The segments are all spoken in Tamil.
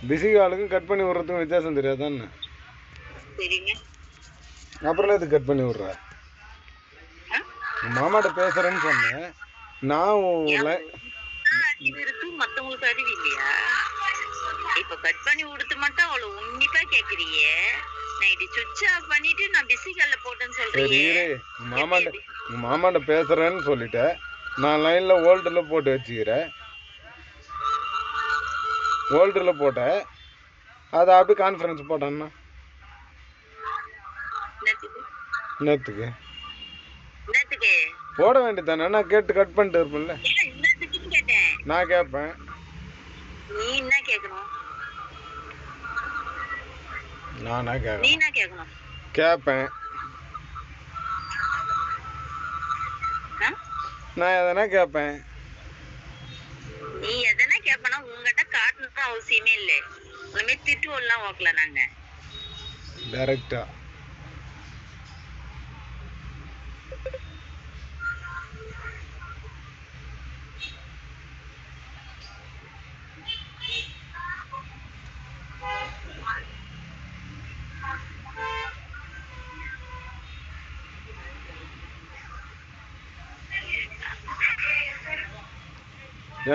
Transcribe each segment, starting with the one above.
பிஸி காலுக்கும் கட் பண்ணி விடுறதுக்கும் வித்தியாசம் தெரியாதானே? அப்புறம் எதுக்கு கட் பண்ணி விடுற? மாமாட்ட பேசுறேன்னு சொன்னேன். நான் மத்தவங்களுக்கு அறிவு இல்லையா? இப்ப கட் பண்ணி விடுத்து மட்டும் அவ்வளவு உன்னிப்பா கேக்குறியே. நைட்டு சுவிட்ச் ஆஃப் பண்ணிட்டு நான் பிஸி கால்ல போட்டேன்னு சொல்றேன். மாமாட்ட பேசுறேன்னு சொல்லிட்டேன். நான் லைன்ல ஹோல்டர்ல போட்டு வச்சுக்கிறேன். ஹோல்டர்ல போட்டேன். அதை அப்படி கான்ஃபரன்ஸ் போட்டான்னா நேத்துக்கு போட வேண்டியதானே? நான் கேட்டு கட் பண்ணிட்டு இருப்பேன்ல. நான் கேட்பேன். நீ என்ன கேட்கணும்? நானா கேட்கணும்? கேட்பேன். நான் எதனா கேட்பேன். நீ எதனா கேட்பனா உங்ககிட்ட காட்டணும் அவசியமே இல்லை. உண்மையே திட்டுவோம்லாம் ஓக்கல நாங்க டைரக்டா.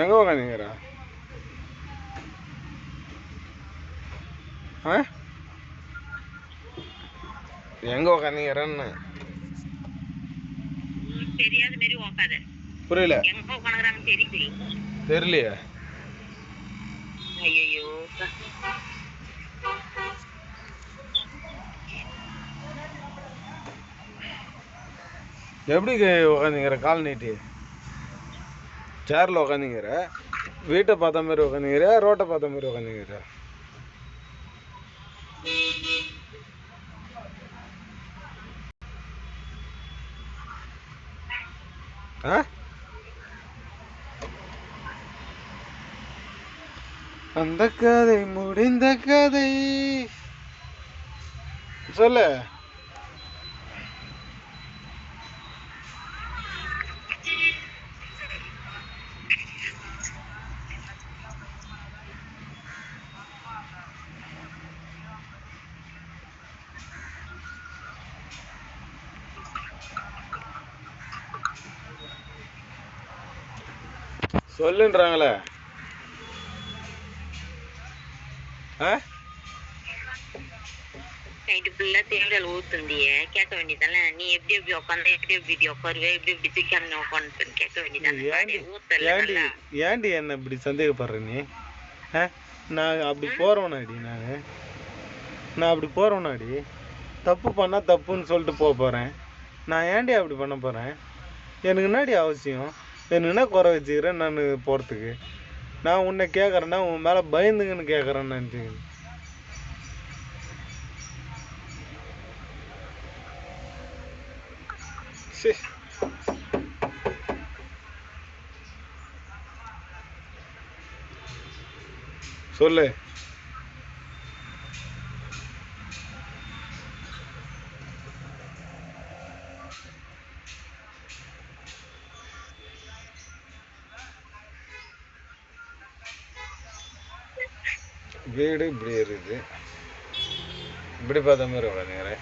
எங்க உக்காந்துங்கிறா? எங்க உக்காந்துங்கிறன்னு தெரியாத மாதிரி உக்காத. புரியல. எங்க உக்காந்துறாங்க தெரியுது? தெரியலையே. ஐயோ எப்படி உக்காந்துங்கிற? கால் நீட்டி சேர்ல உக்காந்துங்கிற? வீட்டை பார்த்த மாதிரி உக்காந்துங்கிற? ரோட்டை பார்த்த மாதிரி உக்காந்துங்கிற? அந்த கதை முடிந்த கதை சொல்லு. சொல்லுன்றாங்களே. நைட்டு ஃபுல்லா தேவையால் ஊத்துந்தியே கேட்க வேண்டியதானே? நீ எப்படி எப்படி உட்காந்து எப்படி உட்காருவே, எப்படி தூக்காம உட்காந்து கேட்க வேண்டியதானே? ஏன்டி என்ன இப்படி சந்தேகப்படுற நீ? நான் அப்படி போறவனாடி? நான் அப்படி போறவனாடி? தப்பு பண்ணா தப்புன்னு சொல்லிட்டு போறேன். நான் ஏன்டி அப்படி பண்ண போறேன்? எனக்கு என்னடி அவசியம்? எனக்கு என்ன குறை வச்சுக்கிறேன் நான் போகிறதுக்கு? நான் உன்னை கேட்குறேன்னா உன் மேலே பயந்துங்கன்னு கேட்குறேன்னு நினச்சிங்க. சொல்லு. வீடு இப்படி இருக்குது. இப்படி பார்த்த மாதிரி உட்காந்துக்கிறேன்.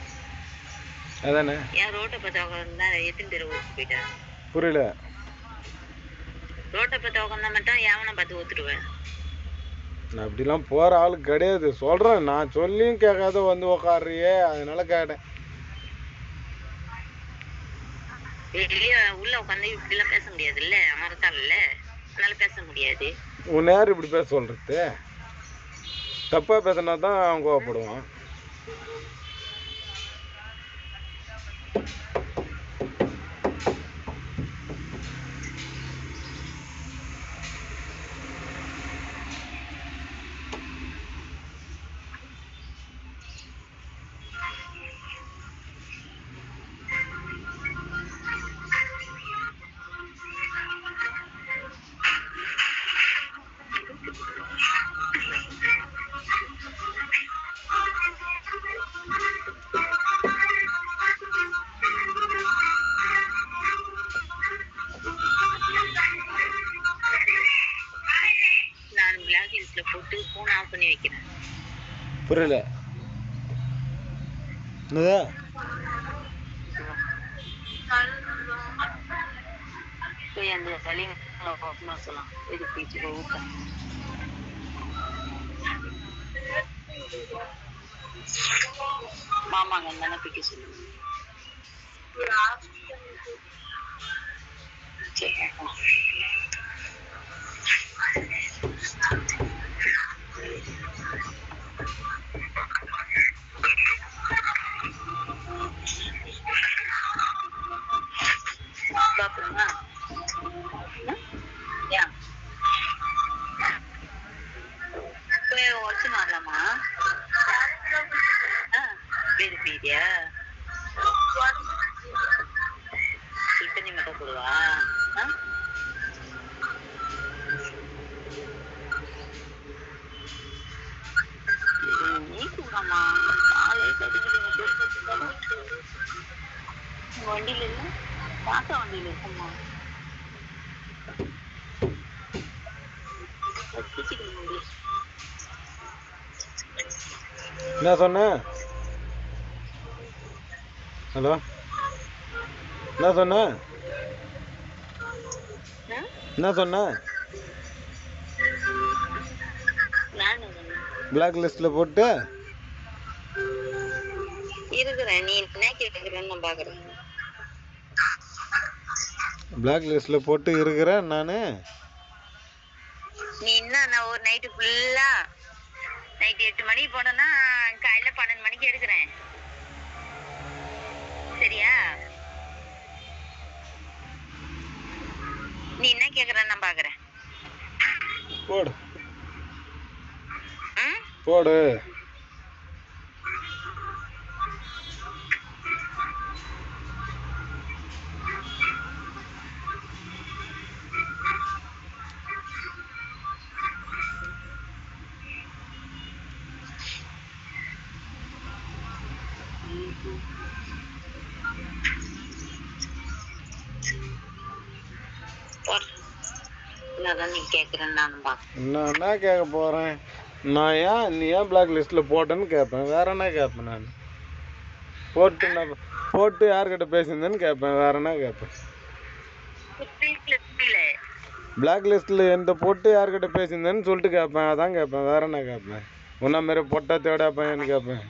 அதானே? ரோட்டை பார்த்து உட்காந்தா எத்தனை பேர் ஊத்து போயிட்டேன்? புரியல. ரோட்டை பார்த்து உட்காந்தா மட்டும் எவனை பார்த்து ஊத்துடுவேன்? நான் அப்படிலாம் போகிற ஆளு கிடையாது. சொல்கிறேன். நான் சொல்லியும் கேட்காத வந்து உக்காடுறியே, அதனால கேட்டேன். உள்ள உட்காந்து இப்படிலாம் பேச முடியாது இல்ல? அமர்த்தான் இல்ல, அதனால பேச முடியாது. உன் யார் இப்படி பேச சொல்றது? தப்பாக பேசினா தான் அவன் கோவப்படுவான். நான் ஆஃப் பண்ணி வைக்கிறேன். புரியல என்னது? போய் அந்த சளிங்க சொல்லலாம் இது பீச்சு போய் ஊட்டேன். மாமாங்க தானே பிக்க சொல்லுங்க. சரி பாப்போமா? ஏன் போய் உடச்சு மாறலாமா? வீடு பீடியா இப்ப நீ மட்டும் போடுவா? நீ கூடாமா காலே கடிக்குது. வண்டியில இல்ல தாத்தா வண்டியில இருக்குமா? என்ன சொன்ன? ஹலோ என்ன சொன்ன? என்ன சொன்ன? பிளாக் லிஸ்ட்ல போட்டு இருக்கிறேன். நீ என்ன கேட்கிறேன்னு நான் பாக்குறேன். பிளாக் லிஸ்ட்ல போட்டு இருக்கிறேன் நானு. நீ என்ன நான் ஒரு நைட்டு ஃபுல்லா நைட் 8 மணிக்கு போனேன்னா காலையில 12 மணிக்கு எடுக்கிறேன். சரியா? நீ என்ன கேக்குறன்னு நான் பாக்குறேன். போடு போடு. என்னதான் நீ கேக்குறேன்னு நானும் பாக்குறேன். நான் என்ன கேட்க போறேன்? நீ ஏன் பிளாக் லிஸ்ட்ல போட்டேன்னு கேட்பேன். வேற என்ன கேட்பேன்? நான் போட்டு யார்கிட்ட பேசியிருந்தேன்னு கேட்பேன். வேற என்ன கேட்பேன்? பிளாக் லிஸ்ட்ல எந்த போட்டு யார்கிட்ட பேசியிருந்தேன்னு சொல்லிட்டு கேட்பேன். அதான் கேட்பேன். வேற என்ன கேட்பேன்? உன்ன மாரி பொட்டா தேடா பையன்னு கேட்பேன்.